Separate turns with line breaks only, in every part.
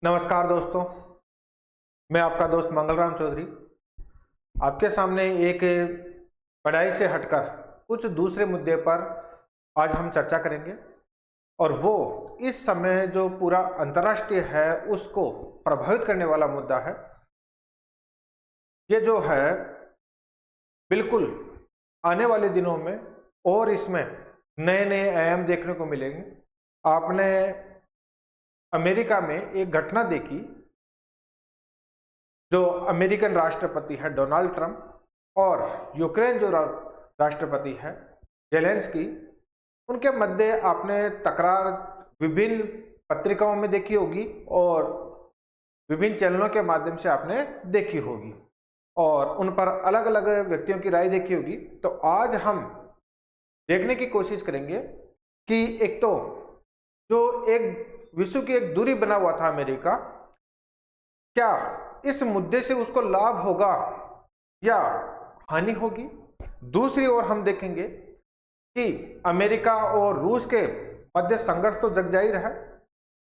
नमस्कार दोस्तों, मैं आपका दोस्त मंगलराम चौधरी आपके सामने एक पढ़ाई से हटकर कुछ दूसरे मुद्दे पर आज हम चर्चा करेंगे। और वो इस समय जो पूरा अंतर्राष्ट्रीय है उसको प्रभावित करने वाला मुद्दा है। ये जो है बिल्कुल आने वाले दिनों में और इसमें नए नए आयाम देखने को मिलेंगे। आपने अमेरिका में एक घटना देखी, जो अमेरिकन राष्ट्रपति है डोनाल्ड ट्रंप और यूक्रेन जो राष्ट्रपति है जेलेंस्की, उनके मध्य आपने तकरार विभिन्न पत्रिकाओं में देखी होगी और विभिन्न चैनलों के माध्यम से आपने देखी होगी और उन पर अलग अलग व्यक्तियों की राय देखी होगी। तो आज हम देखने की कोशिश करेंगे कि एक तो जो एक विश्व की एक दूरी बना हुआ था अमेरिका, क्या इस मुद्दे से उसको लाभ होगा या हानि होगी। दूसरी ओर हम देखेंगे कि अमेरिका और रूस के मध्य संघर्ष तो जग जाहिर है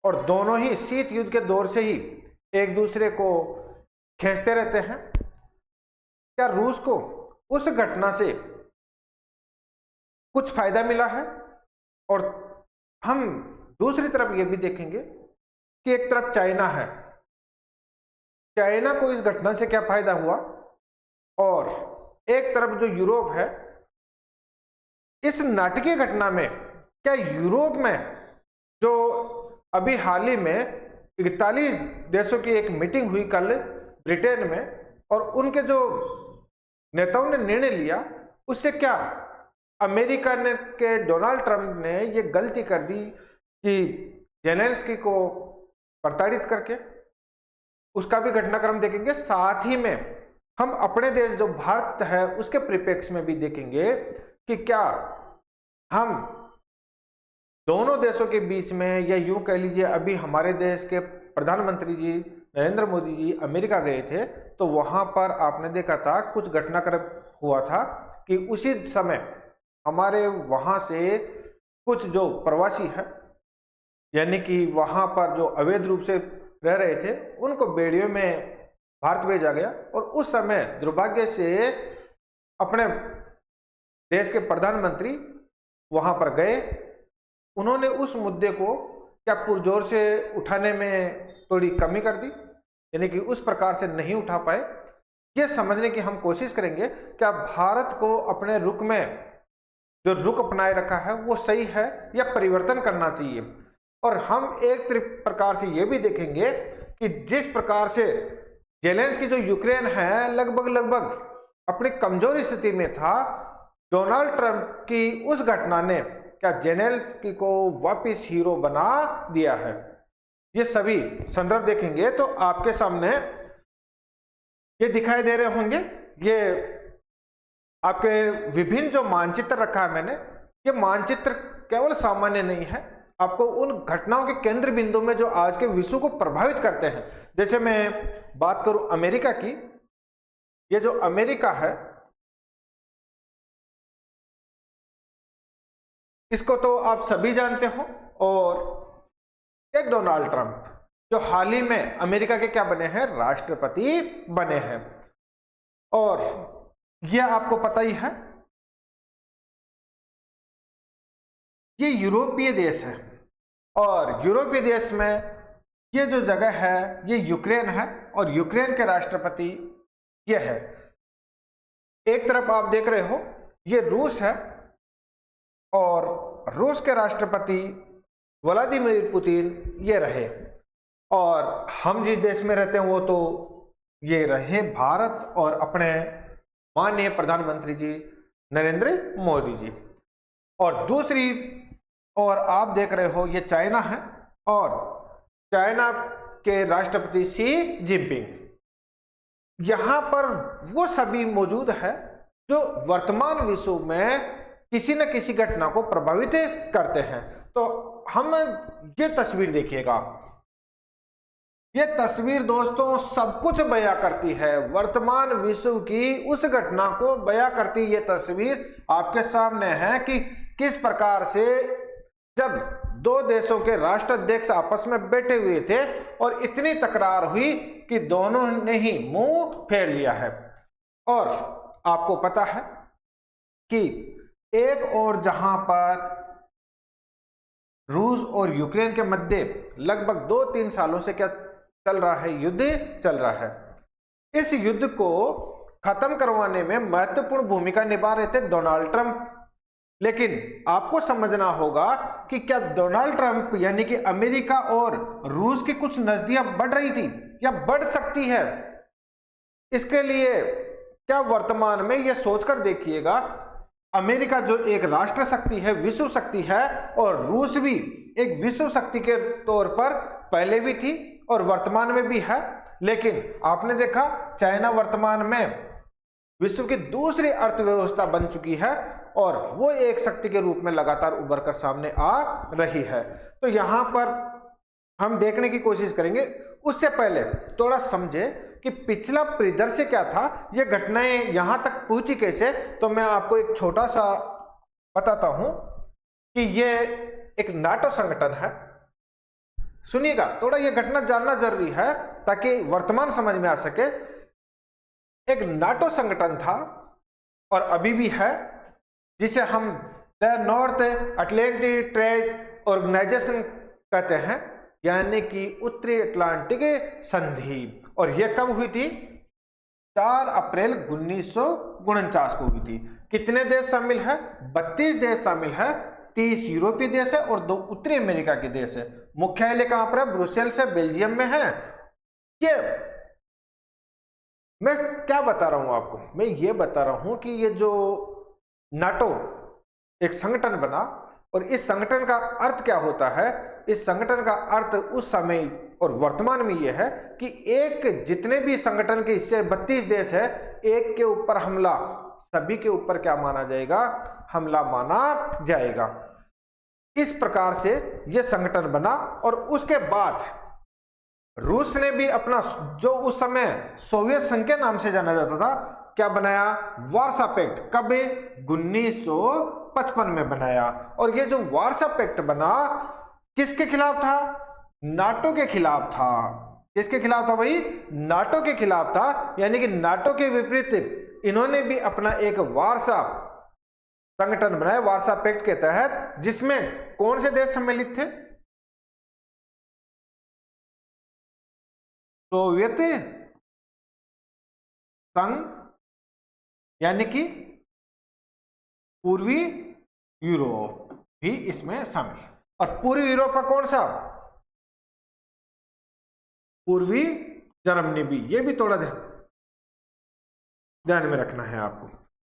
और दोनों ही शीत युद्ध के दौर से ही एक दूसरे को खींचते रहते हैं। क्या रूस को उस घटना से कुछ फायदा मिला है, और हम दूसरी तरफ यह भी देखेंगे कि एक तरफ चाइना है, चाइना को इस घटना से क्या फायदा हुआ, और एक तरफ जो यूरोप है, इस नाटकीय घटना में क्या यूरोप में जो अभी हाल ही में 41 देशों की एक मीटिंग हुई कल ब्रिटेन में, और उनके जो नेताओं ने निर्णय लिया उससे क्या अमेरिका ने के डोनाल्ड ट्रंप ने ये गलती कर दी कि जेलेंस्की को प्रताड़ित करके, उसका भी घटनाक्रम देखेंगे। साथ ही में हम अपने देश जो भारत है उसके परिप्रेक्ष्य में भी देखेंगे कि क्या हम दोनों देशों के बीच में, या यूं कह लीजिए अभी हमारे देश के प्रधानमंत्री जी नरेंद्र मोदी जी अमेरिका गए थे, तो वहां पर आपने देखा था कुछ घटनाक्रम हुआ था कि उसी समय हमारे वहां से कुछ जो प्रवासी है, यानी कि वहां पर जो अवैध रूप से रह रहे थे, उनको बेड़ियों में भारत भेजा गया। और उस समय दुर्भाग्य से अपने देश के प्रधानमंत्री वहां पर गए, उन्होंने उस मुद्दे को क्या पुरजोर से उठाने में थोड़ी कमी कर दी, यानी कि उस प्रकार से नहीं उठा पाए। ये समझने की हम कोशिश करेंगे क्या भारत को अपने रुख में जो रुख अपनाए रखा है वो सही है या परिवर्तन करना चाहिए। और हम एक प्रकार से ये भी देखेंगे कि जिस प्रकार से जेलेंस्की जो यूक्रेन है लगभग अपनी कमजोर स्थिति में था, डोनाल्ड ट्रंप की उस घटना ने क्या जेलेंस्की को वापस हीरो बना दिया है। ये सभी संदर्भ देखेंगे तो आपके सामने ये दिखाई दे रहे होंगे। ये आपके विभिन्न जो मानचित्र रखा है मैंने, ये मानचित्र केवल सामान्य नहीं है, आपको उन घटनाओं के केंद्र बिंदु में जो आज के विश्व को प्रभावित करते हैं। जैसे मैं बात करूं अमेरिका की, ये जो अमेरिका है इसको तो आप सभी जानते हो, और एक डोनाल्ड ट्रंप जो हाल ही में अमेरिका के क्या बने हैं, राष्ट्रपति बने हैं। और यह आपको पता ही है ये यूरोपीय देश है, और यूरोपीय देश में ये जो जगह है ये यूक्रेन है, और यूक्रेन के राष्ट्रपति ये है। एक तरफ आप देख रहे हो ये रूस है, और रूस के राष्ट्रपति व्लादिमीर पुतिन ये रहे, और हम जिस देश में रहते हैं वो तो ये रहे भारत और अपने माननीय प्रधानमंत्री जी नरेंद्र मोदी जी। और दूसरी और आप देख रहे हो ये चाइना है, और चाइना के राष्ट्रपति शी जिनपिंग। यहां पर वो सभी मौजूद है जो वर्तमान विश्व में किसी न किसी घटना को प्रभावित करते हैं। तो हम ये तस्वीर देखिएगा, ये तस्वीर दोस्तों सब कुछ बयां करती है, वर्तमान विश्व की उस घटना को बयां करती ये तस्वीर आपके सामने है कि किस प्रकार से जब दो देशों के राष्ट्राध्यक्ष आपस में बैठे हुए थे और इतनी तकरार हुई कि दोनों ने ही मुंह फेर लिया है। और आपको पता है कि एक और जहां पर रूस और यूक्रेन के मध्य लगभग 2-3 सालों से क्या चल रहा है, युद्ध चल रहा है। इस युद्ध को खत्म करवाने में महत्वपूर्ण भूमिका निभा रहे थे डोनाल्ड ट्रंप। लेकिन आपको समझना होगा कि क्या डोनाल्ड ट्रंप यानी कि अमेरिका और रूस की कुछ नजदीकियां बढ़ रही थी या बढ़ सकती है, इसके लिए क्या वर्तमान में यह सोचकर देखिएगा, अमेरिका जो एक राष्ट्र शक्ति है, विश्व शक्ति है, और रूस भी एक विश्व शक्ति के तौर पर पहले भी थी और वर्तमान में भी है। लेकिन आपने देखा चाइना वर्तमान में विश्व की दूसरी अर्थव्यवस्था बन चुकी है और वो एक शक्ति के रूप में लगातार उभर कर सामने आ रही है। तो यहां पर हम देखने की कोशिश करेंगे। उससे पहले थोड़ा समझे कि पिछला परिदृश्य क्या था, ये घटनाएं यहां तक पहुंची कैसे। तो मैं आपको एक छोटा सा बताता हूं कि ये एक नाटो संगठन है। सुनिएगा, थोड़ा ये घटना जानना जरूरी है ताकि वर्तमान समझ में आ सके। एक नाटो संगठन था और अभी भी है, जिसे हम the North Atlantic Trade Organization कहते हैं, यानी कि उत्तरी अटलांटिक संधि। और यह कब हुई थी? 4 अप्रैल 1949 को हुई थी। कितने देश शामिल है? 32 देश शामिल है। 30 यूरोपीय देश है और 2 उत्तरी अमेरिका के देश है। मुख्यालय कहां पर है? ब्रुसेल से बेल्जियम में है। ये मैं क्या बता रहा हूं आपको? मैं ये बता रहा हूं कि ये जो नाटो एक संगठन बना, और इस संगठन का अर्थ क्या होता है? इस संगठन का अर्थ उस समय और वर्तमान में यह है कि एक जितने भी संगठन के हिस्से 32 देश है, एक के ऊपर हमला सभी के ऊपर क्या माना जाएगा? हमला माना जाएगा। इस प्रकार से यह संगठन बना। और उसके बाद रूस ने भी अपना, जो उस समय सोवियत संघ के नाम से जाना जाता था, क्या बनाया? Warsaw Pact. कब? 1955 में बनाया। और ये जो वार्सा पैक्ट बना किसके खिलाफ था? नाटो के खिलाफ था। किसके खिलाफ था भाई? नाटो के खिलाफ था। यानी कि नाटो के विपरीत इन्होंने भी अपना एक वार्सा संगठन बनाया, वार्सा पैक्ट के तहत, जिसमें कौन से देश सम्मिलित थे? सोवियत संघ, यानी कि पूर्वी यूरोप भी इसमें शामिल। और पूर्वी यूरोप का कौन सा? पूर्वी जर्मनी भी। ये भी थोड़ा ध्यान में रखना है आपको।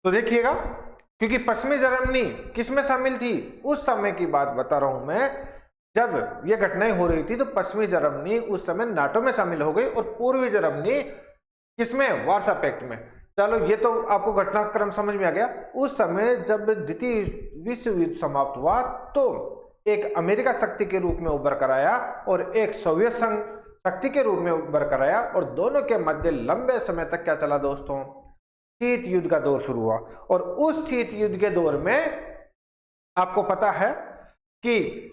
तो देखिएगा, क्योंकि पश्चिमी जर्मनी किस में शामिल थी? उस समय की बात बता रहा हूं मैं, जब ये घटनाएं हो रही थी तो पश्चिमी जर्मनी उस समय नाटो में शामिल हो गई और पूर्वी जर्मनी किसमें? वार्सा पैक्ट में। चलो, ये तो आपको घटनाक्रम समझ में आ गया। उस समय जब द्वितीय विश्व युद्ध समाप्त हुआ तो एक अमेरिका शक्ति के रूप में उभर कर आया और एक सोवियत संघ शक्ति के रूप में उभर कर आया, और दोनों के मध्य लंबे समय तक क्या चला दोस्तों? शीत युद्ध का दौर शुरू हुआ। और उस शीत युद्ध के दौर में आपको पता है कि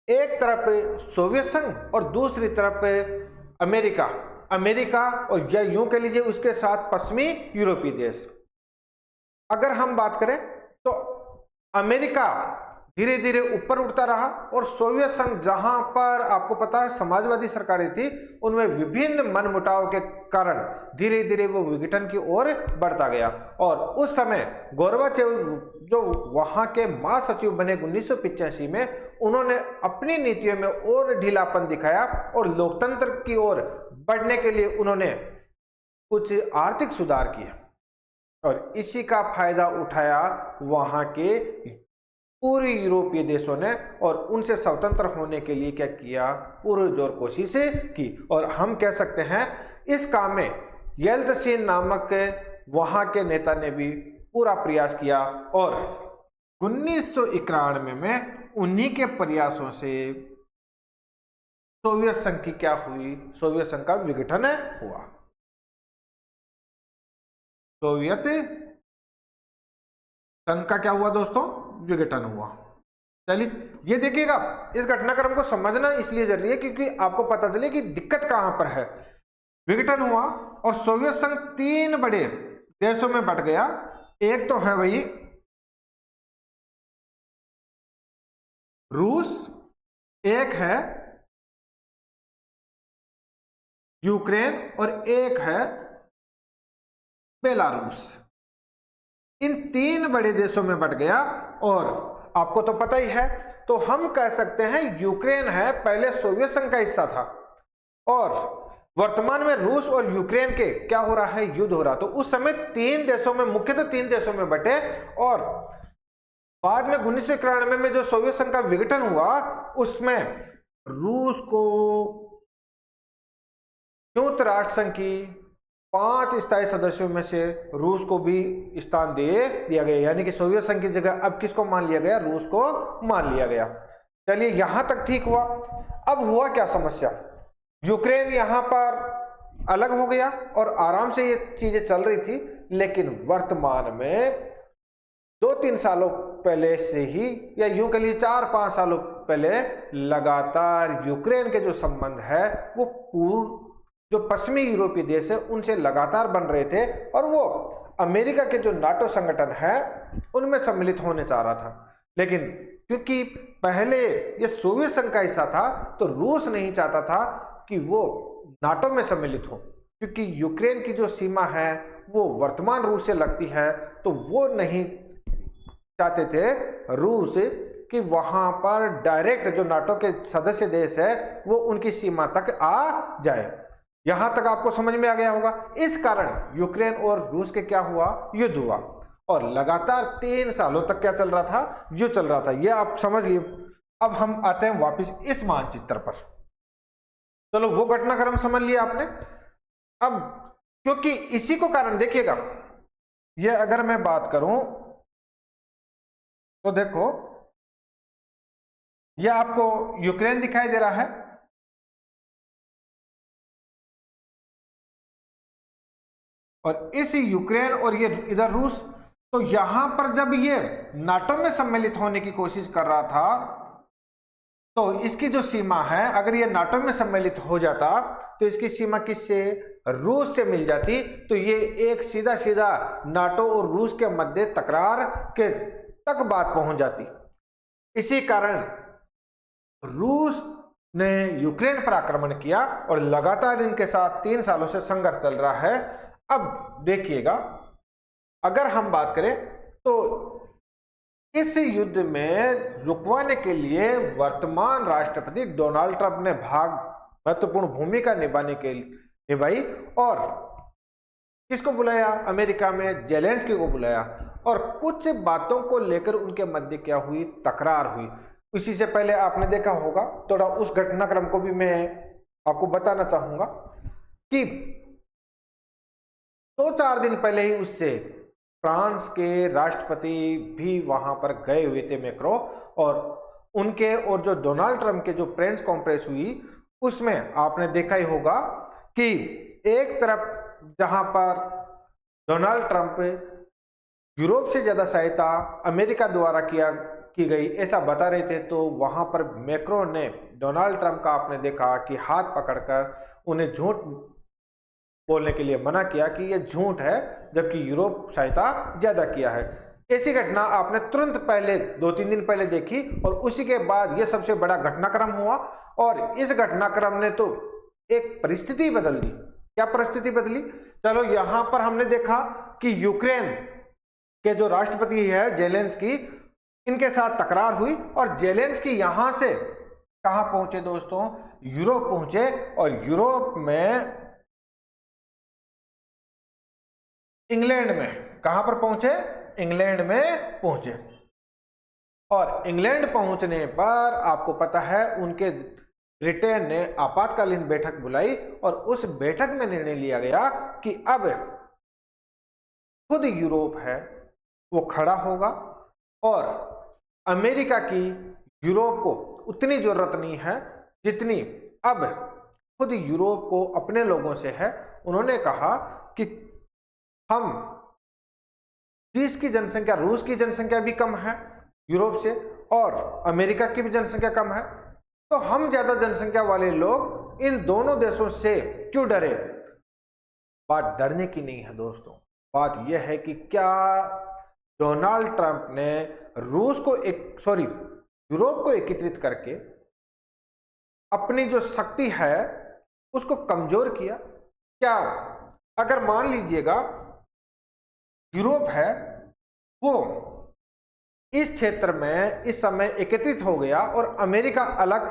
एक तरफ सोवियत संघ और दूसरी तरफ अमेरिका और या यूं कह लीजिए उसके साथ पश्चिमी यूरोपीय देश। अगर हम बात करें तो अमेरिका धीरे धीरे ऊपर उठता रहा और सोवियत संघ, जहां पर आपको पता है समाजवादी सरकारें थी, उनमें विभिन्न मनमुटाव के कारण धीरे धीरे वो विघटन की ओर बढ़ता गया। और उस समय गोर्बाचेव जो वहां के महासचिव बने 1985 में, उन्होंने अपनी नीतियों में और ढीलापन दिखाया और लोकतंत्र की ओर बढ़ने के लिए उन्होंने कुछ आर्थिक सुधार किए, और इसी का फायदा उठाया वहां के पूर्वी यूरोपीय देशों ने, और उनसे स्वतंत्र होने के लिए क्या किया? पुरजोर कोशिशें की। और हम कह सकते हैं इस काम में येल्तसिन नामक वहां के नेता ने भी पूरा प्रयास किया, और 1991 में उन्हीं के प्रयासों से सोवियत संघ की क्या हुई? सोवियत संघ का विघटन हुआ। सोवियत संघ का क्या हुआ दोस्तों? विघटन हुआ। चलिए ये देखिएगा, इस घटनाक्रम को समझना इसलिए जरूरी है क्योंकि आपको पता चले कि दिक्कत कहां पर है। विघटन हुआ और सोवियत संघ 3 बड़े देशों में बंट गया। एक तो है भाई रूस, एक है यूक्रेन और एक है बेलारूस। इन 3 बड़े देशों में बंट गया और आपको तो पता ही है, तो हम कह सकते हैं यूक्रेन है पहले सोवियत संघ का हिस्सा था और वर्तमान में रूस और यूक्रेन के क्या हो रहा है, युद्ध हो रहा। तो उस समय 3 देशों में, मुख्यतः 3 देशों में बटे और बाद में 1991 में जो सोवियत संघ का विघटन हुआ उसमें रूस को संयुक्त राष्ट्र संघ की 5 स्थायी सदस्यों में से रूस को भी स्थान दे दिया गया, यानी कि सोवियत संघ की जगह अब किसको मान लिया गया, रूस को मान लिया गया। चलिए यहां तक ठीक हुआ। अब हुआ क्या समस्या, यूक्रेन यहां पर अलग हो गया और आराम से ये चीजें चल रही थी, लेकिन वर्तमान में 2-3 सालों पहले से ही, या यूं कह लीजिए 4-5 सालों पहले, लगातार यूक्रेन के जो संबंध है वो जो पश्चिमी यूरोपीय देश है उनसे लगातार बन रहे थे और वो अमेरिका के जो नाटो संगठन है उनमें सम्मिलित होने चाह रहा था। लेकिन क्योंकि पहले ये सोवियत संघ का हिस्सा था तो रूस नहीं चाहता था कि वो नाटो में सम्मिलित हो, क्योंकि यूक्रेन की जो सीमा है वो वर्तमान रूस से लगती है, तो वो नहीं चाहते थे रूस कि वहां पर डायरेक्ट जो नाटो के सदस्य देश है वो उनकी सीमा तक आ जाए। यहां तक आपको समझ में आ गया होगा। इस कारण यूक्रेन और रूस के क्या हुआ, युद्ध हुआ और लगातार 3 सालों तक क्या चल रहा था, युद्ध चल रहा था। ये आप समझ लिए। अब हम आते हैं वापस इस मानचित्र पर। चलो वो घटनाक्रम समझ लिया आपने। अब क्योंकि इसी को कारण देखिएगा, ये अगर मैं बात करूं तो देखो ये आपको यूक्रेन दिखाई दे रहा है और इस यूक्रेन और ये इधर रूस। तो यहां पर जब ये नाटो में सम्मिलित होने की कोशिश कर रहा था तो इसकी जो सीमा है, अगर ये नाटो में सम्मिलित हो जाता तो इसकी सीमा किससे, रूस से मिल जाती। तो ये एक सीधा सीधा नाटो और रूस के मध्य तकरार के तक बात पहुंच जाती। इसी कारण रूस ने यूक्रेन पर आक्रमण किया और लगातार इनके साथ 3 सालों से संघर्ष चल रहा है। अब देखिएगा, अगर हम बात करें तो इस युद्ध में रुकवाने के लिए वर्तमान राष्ट्रपति डोनाल्ड ट्रंप ने महत्वपूर्ण भूमिका निभाई और किसको बुलाया, अमेरिका में जेलेंस्की को बुलाया और कुछ बातों को लेकर उनके मध्य क्या हुई, तकरार हुई। इसी से पहले आपने देखा होगा, थोड़ा उस घटनाक्रम को भी मैं आपको बताना चाहूंगा कि 2-4 दिन पहले ही उससे फ्रांस के राष्ट्रपति भी वहां पर गए हुए थे, मैक्रो, और उनके और जो डोनाल्ड ट्रंप के जो प्रेस कॉन्फ्रेंस हुई उसमें आपने देखा ही होगा कि एक तरफ जहां पर डोनाल्ड ट्रंप यूरोप से ज्यादा सहायता अमेरिका द्वारा की गई ऐसा बता रहे थे, तो वहां पर मैक्रो ने डोनाल्ड ट्रंप का आपने देखा कि हाथ पकड़कर उन्हें झूठ बोलने के लिए मना किया कि यह झूठ है, जबकि यूरोप सहायता ज्यादा किया है। ऐसी घटना आपने तुरंत पहले 2-3 दिन पहले देखी और उसी के बाद यह सबसे बड़ा घटनाक्रम हुआ और इस घटनाक्रम ने तो एक परिस्थिति बदल दी। क्या परिस्थिति बदली, चलो यहां पर हमने देखा कि यूक्रेन के जो राष्ट्रपति है जेलेंस्की, इनके साथ तकरार हुई और जेलेंस्की यहां से कहां पहुंचे दोस्तों, यूरोप पहुंचे और यूरोप में इंग्लैंड में, कहां पर पहुंचे, इंग्लैंड में पहुंचे और इंग्लैंड पहुंचने पर आपको पता है उनके ब्रिटेन ने आपातकालीन बैठक बुलाई और उस बैठक में निर्णय लिया गया कि अब खुद यूरोप है वो खड़ा होगा और अमेरिका की यूरोप को उतनी जरूरत नहीं है जितनी अब खुद यूरोप को अपने लोगों से है। उन्होंने कहा कि हम, देश की जनसंख्या, रूस की जनसंख्या भी कम है, यूरोप से, और अमेरिका की भी जनसंख्या कम है। तो हम ज्यादा जनसंख्या वाले लोग इन दोनों देशों से क्यों डरे? बात डरने की नहीं है दोस्तों, बात यह है कि क्या डोनाल्ड ट्रंप ने यूरोप को एकत्रित करके अपनी जो शक्ति है उसको कमजोर किया? क्या अगर मान लीजिएगा यूरोप है वो इस क्षेत्र में इस समय एकत्रित हो गया और अमेरिका अलग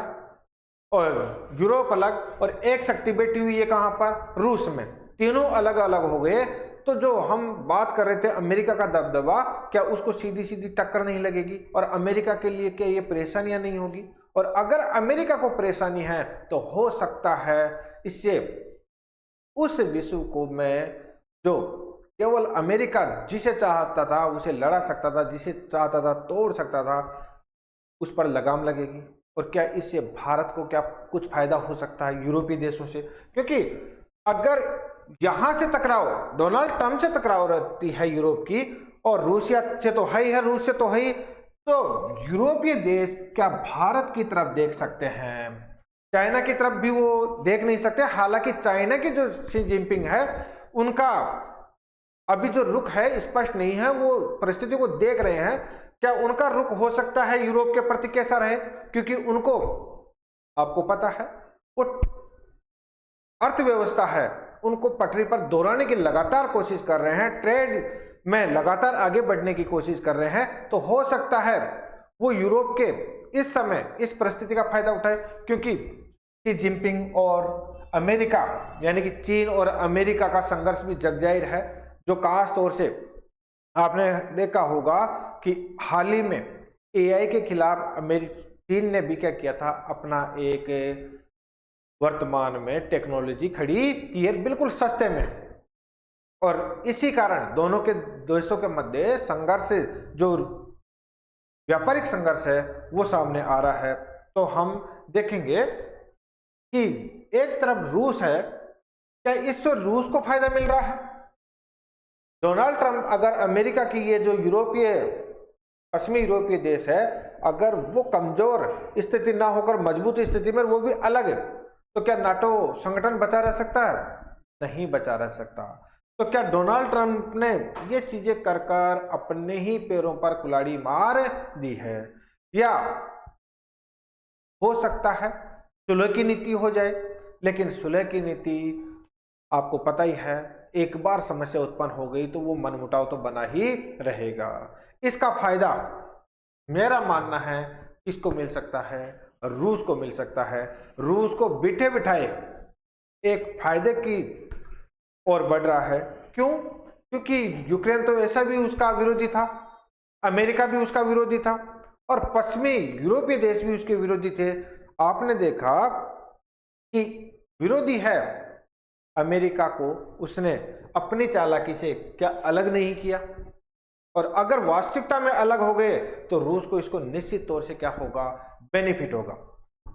और यूरोप अलग और एक शक्ति बैठी हुई है कहां पर? रूस में। तीनों अलग अलग हो गए, तो जो हम बात कर रहे थे अमेरिका का दबदबा, क्या उसको सीधी सीधी टक्कर नहीं लगेगी? और अमेरिका के लिए क्या ये परेशानियां नहीं होगी? और अगर अमेरिका को परेशानी है तो हो सकता है इससे उस विश्व को में जो केवल अमेरिका जिसे चाहता था उसे लड़ा सकता था, जिसे चाहता था तोड़ सकता था, उस पर लगाम लगेगी। और क्या इससे भारत को क्या कुछ फायदा हो सकता है यूरोपीय देशों से? क्योंकि अगर यहां से टकराव, डोनाल्ड ट्रंप से टकराव रहती है यूरोप की, और रूसिया से तो है ही है, रूस से तो है ही, तो यूरोपीय देश क्या भारत की तरफ देख सकते हैं? चाइना की तरफ भी वो देख नहीं सकते। हालांकि चाइना की जो शी जिनपिंग है उनका अभी जो रुख है स्पष्ट नहीं है, वो परिस्थिति को देख रहे हैं। क्या उनका रुख हो सकता है यूरोप के प्रति कैसा रहे? क्योंकि उनको, आपको पता है, वो अर्थव्यवस्था है उनको पटरी पर दोहराने की लगातार कोशिश कर रहे हैं, ट्रेड में लगातार आगे बढ़ने की कोशिश कर रहे हैं। तो हो सकता है वो यूरोप के इस समय इस परिस्थिति का फायदा उठाए, क्योंकि शी जिनपिंग और अमेरिका यानी कि चीन और अमेरिका का संघर्ष भी जग जाहिर है, जो खास तौर से आपने देखा होगा कि हाल ही में एआई के खिलाफ चीन ने भी क्या किया था, अपना एक वर्तमान में टेक्नोलॉजी खड़ी की है बिल्कुल सस्ते में। और इसी कारण दोनों के देशों के मध्य संघर्ष, जो व्यापारिक संघर्ष है, वो सामने आ रहा है। तो हम देखेंगे कि एक तरफ रूस है, क्या इससे रूस को फायदा मिल रहा है? डोनाल्ड ट्रंप अगर अमेरिका की ये जो पश्चिमी यूरोपीय देश है, अगर वो कमजोर स्थिति ना होकर मजबूत स्थिति में वो भी अलग है, तो क्या नाटो संगठन बचा रह सकता है? नहीं बचा रह सकता। तो क्या डोनाल्ड ट्रंप ने ये चीजें कर कर अपने ही पैरों पर कुल्हाड़ी मार दी है? या हो सकता है सुलह की नीति हो जाए, लेकिन सुलह की नीति आपको पता ही है, एक बार समस्या उत्पन्न हो गई तो वो मनमुटाव तो बना ही रहेगा। इसका फायदा मेरा मानना है किसको मिल सकता है? रूस को मिल सकता है। रूस को बिठे बिठाए एक फायदे की ओर बढ़ रहा है। क्यों? क्योंकि यूक्रेन तो ऐसा भी उसका विरोधी था, अमेरिका भी उसका विरोधी था, और पश्चिमी यूरोपीय देश भी उसके विरोधी थे। आपने देखा कि विरोधी है अमेरिका को उसने अपनी चालाकी से क्या अलग नहीं किया, और अगर वास्तविकता में अलग हो गए तो रूस को इसको निश्चित तौर से क्या होगा? बेनिफिट होगा।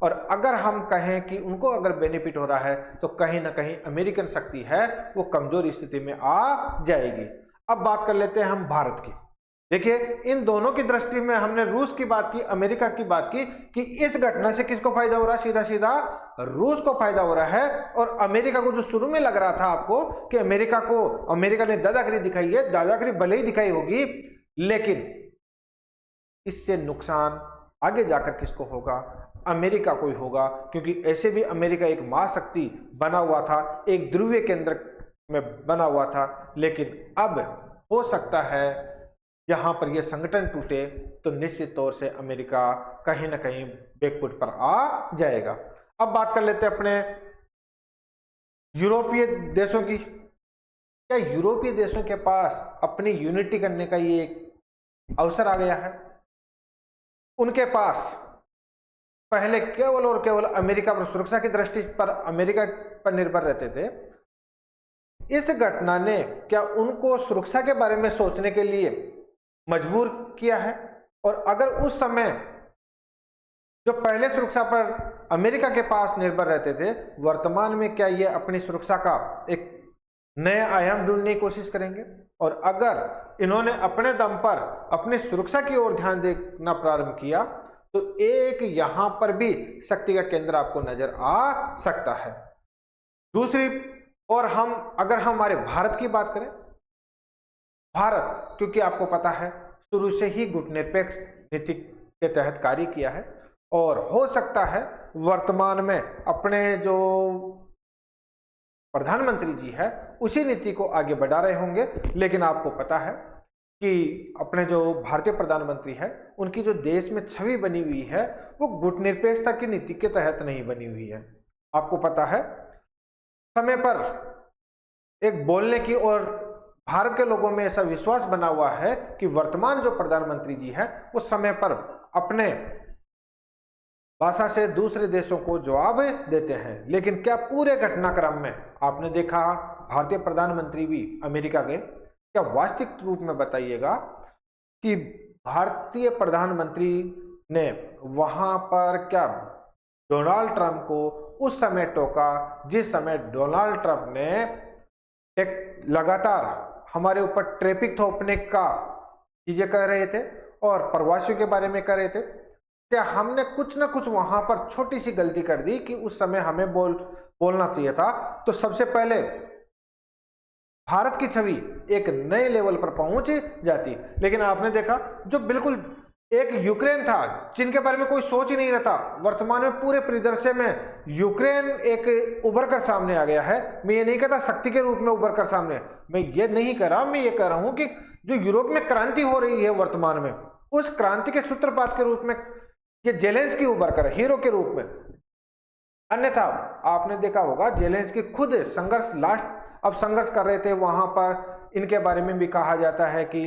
और अगर हम कहें कि उनको अगर बेनिफिट हो रहा है तो कहीं ना कहीं अमेरिकन शक्ति है वो कमजोर स्थिति में आ जाएगी। अब बात कर लेते हैं हम भारत की। देखिए, इन दोनों की दृष्टि में हमने रूस की बात की, अमेरिका की बात की, कि इस घटना से किसको फायदा हो रहा है? सीधा सीधा रूस को फायदा हो रहा है। और अमेरिका को जो शुरू में लग रहा था आपको कि अमेरिका ने दादागिरी दिखाई है, दादागिरी भले ही दिखाई होगी, लेकिन इससे नुकसान आगे जाकर किसको होगा? अमेरिका को ही होगा, क्योंकि ऐसे भी अमेरिका एक महाशक्ति बना हुआ था, एक ध्रुवीय केंद्र में बना हुआ था। लेकिन अब हो सकता है यहां पर यह संगठन टूटे तो निश्चित तौर से अमेरिका कहीं ना कहीं बैकफुट पर आ जाएगा। अब बात कर लेते हैं अपने यूरोपीय देशों की। क्या यूरोपीय देशों के पास अपनी यूनिटी करने का ये एक अवसर आ गया है? उनके पास पहले केवल और केवल अमेरिका पर, सुरक्षा की दृष्टि पर अमेरिका पर निर्भर रहते थे। इस घटना ने क्या उनको सुरक्षा के बारे में सोचने के लिए मजबूर किया है? और अगर उस समय जो पहले सुरक्षा पर अमेरिका के पास निर्भर रहते थे, वर्तमान में क्या ये अपनी सुरक्षा का एक नए आयाम ढूंढने की कोशिश करेंगे। और अगर इन्होंने अपने दम पर अपनी सुरक्षा की ओर ध्यान देना प्रारंभ किया तो एक यहां पर भी शक्ति का केंद्र आपको नजर आ सकता है। दूसरी और अगर हमारे भारत की बात करें, भारत क्योंकि आपको पता है शुरू से ही गुटनिरपेक्ष नीति के तहत कार्य किया है और हो सकता है वर्तमान में अपने जो प्रधानमंत्री जी है उसी नीति को आगे बढ़ा रहे होंगे, लेकिन आपको पता है कि अपने जो भारतीय प्रधानमंत्री है उनकी जो देश में छवि बनी हुई है वो गुटनिरपेक्षता की नीति के तहत नहीं बनी हुई है। आपको पता है समय पर एक बोलने की और भारत के लोगों में ऐसा विश्वास बना हुआ है कि वर्तमान जो प्रधानमंत्री जी है वो समय पर अपने भाषा से दूसरे देशों को जवाब देते हैं। लेकिन क्या पूरे घटनाक्रम में आपने देखा भारतीय प्रधानमंत्री भी अमेरिका गए? क्या वास्तविक रूप में बताइएगा कि भारतीय प्रधानमंत्री ने वहां पर क्या डोनाल्ड ट्रंप को उस समय टोका जिस समय डोनाल्ड ट्रंप ने एक लगातार हमारे ऊपर ट्रैफिक थोपने का चीजें कह रहे थे और प्रवासियों के बारे में कह रहे थे? क्या हमने कुछ ना कुछ वहां पर छोटी सी गलती कर दी कि उस समय हमें बोलना चाहिए था? तो सबसे पहले भारत की छवि एक नए लेवल पर पहुंच जाती। लेकिन आपने देखा जो बिल्कुल एक यूक्रेन था जिनके बारे में कोई सोच ही नहीं रहता, वर्तमान में पूरे परिदृश्य में यूक्रेन एक उभर कर सामने आ गया है। मैं ये नहीं कहता शक्ति के रूप में उभर कर सामने, मैं ये नहीं कह रहा, मैं ये कह रहा हूं कि जो यूरोप में क्रांति हो रही है वर्तमान में उस क्रांति के सूत्रपात के रूप में ये जेलेंस्की उभर कर हीरो के रूप में। अन्यथा आपने देखा होगा जेलेंस्की खुद संघर्ष कर रहे थे वहां पर। इनके बारे में भी कहा जाता है कि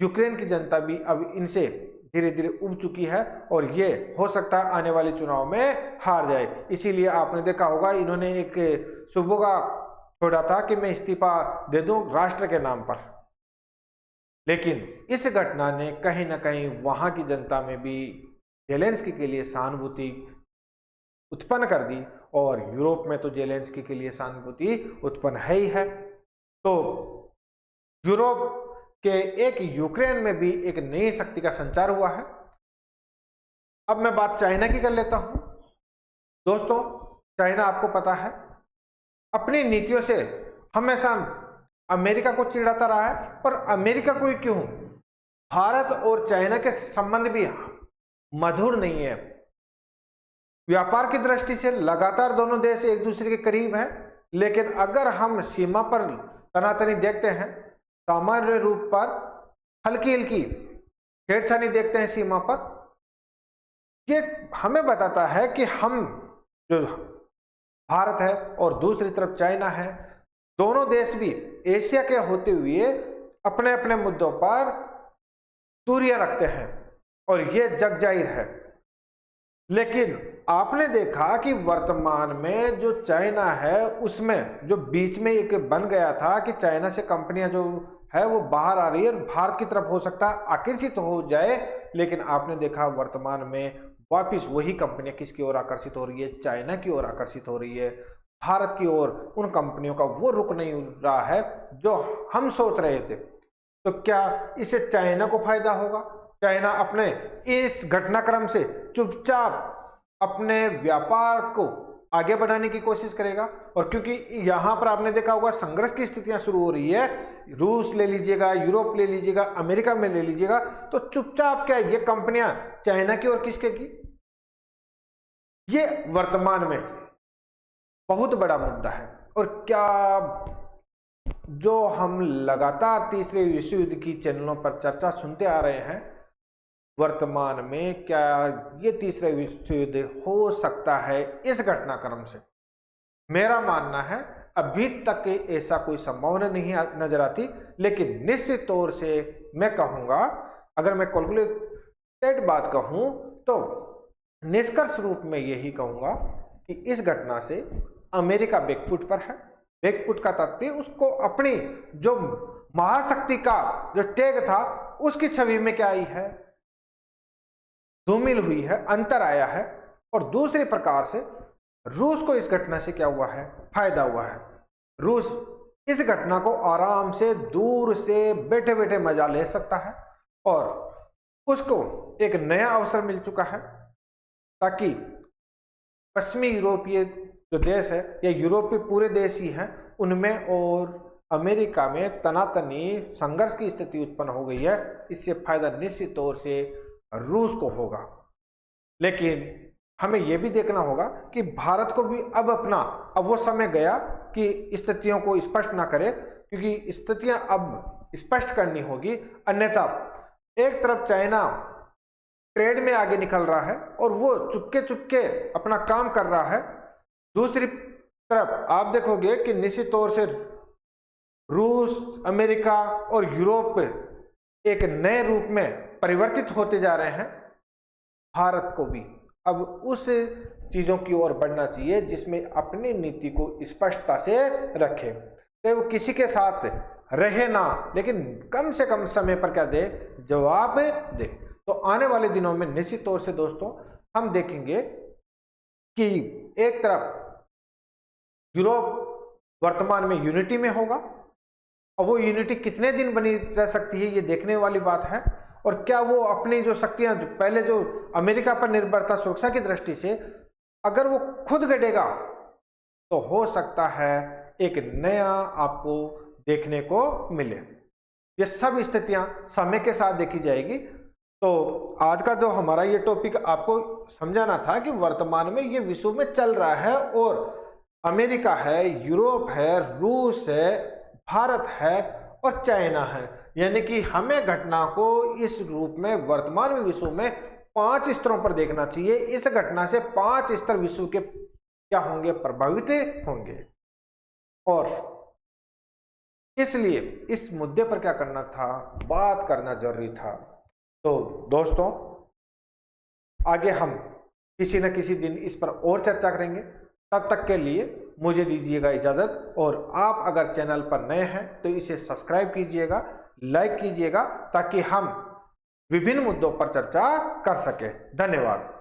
यूक्रेन की जनता भी अब इनसे धीरे धीरे उब चुकी है और ये हो सकता है आने वाले चुनाव में हार जाए। इसीलिए आपने देखा होगा इन्होंने एक सुबोगा छोड़ा था कि मैं इस्तीफा दे दूं राष्ट्र के नाम पर। लेकिन इस घटना ने कहीं ना कहीं वहां की जनता में भी जेलेंस्की के लिए सहानुभूति उत्पन्न कर दी और यूरोप में तो जेलेंस्की के लिए सहानुभूति उत्पन्न है ही है। तो यूरोप के एक यूक्रेन में भी एक नई शक्ति का संचार हुआ है। अब मैं बात चाइना की कर लेता हूं। दोस्तों चाइना आपको पता है अपनी नीतियों से हमेशा अमेरिका को चिढ़ाता रहा है, पर अमेरिका को ही क्यों, भारत और चाइना के संबंध भी मधुर नहीं है। व्यापार की दृष्टि से लगातार दोनों देश एक दूसरे के करीब हैं, लेकिन अगर हम सीमा पर तनातनी देखते हैं, सामान्य रूप पर हल्की हल्की छेड़छाड़ी देखते हैं सीमा पर, ये हमें बताता है कि हम जो भारत है और दूसरी तरफ चाइना है, दोनों देश भी एशिया के होते हुए अपने अपने मुद्दों पर दूरियां रखते हैं और ये जग जाहिर है। लेकिन आपने देखा कि वर्तमान में जो चाइना है उसमें जो बीच में एक बन गया था कि चाइना से कंपनियां जो है वो बाहर आ रही है और भारत की तरफ हो सकता है आकर्षित हो जाए, लेकिन आपने देखा वर्तमान में वापिस वही कंपनियां किसकी ओर आकर्षित हो रही है, चाइना की ओर आकर्षित हो रही है। भारत की ओर उन कंपनियों का वो रुख नहीं रहा है जो हम सोच रहे थे। तो क्या इससे चाइना को फायदा होगा? चाइना अपने इस घटनाक्रम से चुपचाप अपने व्यापार को आगे बढ़ाने की कोशिश करेगा। और क्योंकि यहां पर आपने देखा होगा संघर्ष की स्थितियां शुरू हो रही है, रूस ले लीजिएगा, यूरोप ले लीजिएगा, अमेरिका में ले लीजिएगा, तो चुपचाप क्या ये कंपनियां चाइना की और किसके की, ये वर्तमान में बहुत बड़ा मुद्दा है। और क्या जो हम लगातार तीसरे विश्व युद्ध की चैनलों पर चर्चा सुनते आ रहे हैं, वर्तमान में क्या ये तीसरा विश्व युद्ध हो सकता है इस घटनाक्रम से? मेरा मानना है अभी तक ऐसा कोई संभावना नहीं नजर आती, लेकिन निश्चित तौर से मैं कहूंगा, अगर मैं कैलकुलेटेड बात कहूं तो निष्कर्ष रूप में यही कहूंगा कि इस घटना से अमेरिका बैकफुट पर है। बैकफुट का तात्पर्य उसको अपनी जो महाशक्ति का जो टैग था उसकी छवि में क्या आई है, धूमिल हुई है, अंतर आया है। और दूसरे प्रकार से रूस को इस घटना से क्या हुआ है, फायदा हुआ है। रूस इस घटना को आराम से दूर से बैठे बैठे मजा ले सकता है और उसको एक नया अवसर मिल चुका है ताकि पश्चिमी यूरोपीय जो देश है या यूरोपीय पूरे देश ही हैं उनमें और अमेरिका में तनातनी संघर्ष की स्थिति उत्पन्न हो गई है। इससे फायदा निश्चित तौर से रूस को होगा, लेकिन हमें यह भी देखना होगा कि भारत को भी अब वो समय गया कि स्थितियों को स्पष्ट ना करे, क्योंकि स्थितियां अब स्पष्ट करनी होगी। अन्यथा एक तरफ चाइना ट्रेड में आगे निकल रहा है और वो चुपके चुपके अपना काम कर रहा है, दूसरी तरफ आप देखोगे कि निश्चित तौर से रूस, अमेरिका और यूरोप एक नए रूप में परिवर्तित होते जा रहे हैं। भारत को भी अब उस चीजों की ओर बढ़ना चाहिए जिसमें अपनी नीति को स्पष्टता से रखे, चाहे वो किसी के साथ रहे ना, लेकिन कम से कम समय पर क्या दे, जवाब दे। तो आने वाले दिनों में निश्चित तौर से दोस्तों हम देखेंगे कि एक तरफ यूरोप वर्तमान में यूनिटी में होगा और वो यूनिटी कितने दिन बनी रह सकती है ये देखने वाली बात है। और क्या वो अपनी जो शक्तियां पहले जो अमेरिका पर निर्भर था सुरक्षा की दृष्टि से, अगर वो खुद गढ़ेगा तो हो सकता है एक नया आपको देखने को मिले। ये सब स्थितियां समय के साथ देखी जाएगी। तो आज का जो हमारा ये टॉपिक आपको समझाना था कि वर्तमान में ये विश्व में चल रहा है और अमेरिका है, यूरोप है, रूस है, भारत है और चाइना है, यानी कि हमें घटना को इस रूप में वर्तमान में विश्व में 5 स्तरों पर देखना चाहिए। इस घटना से 5 स्तर विश्व के क्या होंगे, प्रभावित होंगे। और इसलिए इस मुद्दे पर क्या करना था, बात करना जरूरी था। तो दोस्तों आगे हम किसी न किसी दिन इस पर और चर्चा करेंगे। तब तक के लिए मुझे दीजिएगा इजाजत, और आप अगर चैनल पर नए हैं तो इसे सब्सक्राइब कीजिएगा, लाइक कीजिएगा, ताकि हम विभिन्न मुद्दों पर चर्चा कर सके। धन्यवाद।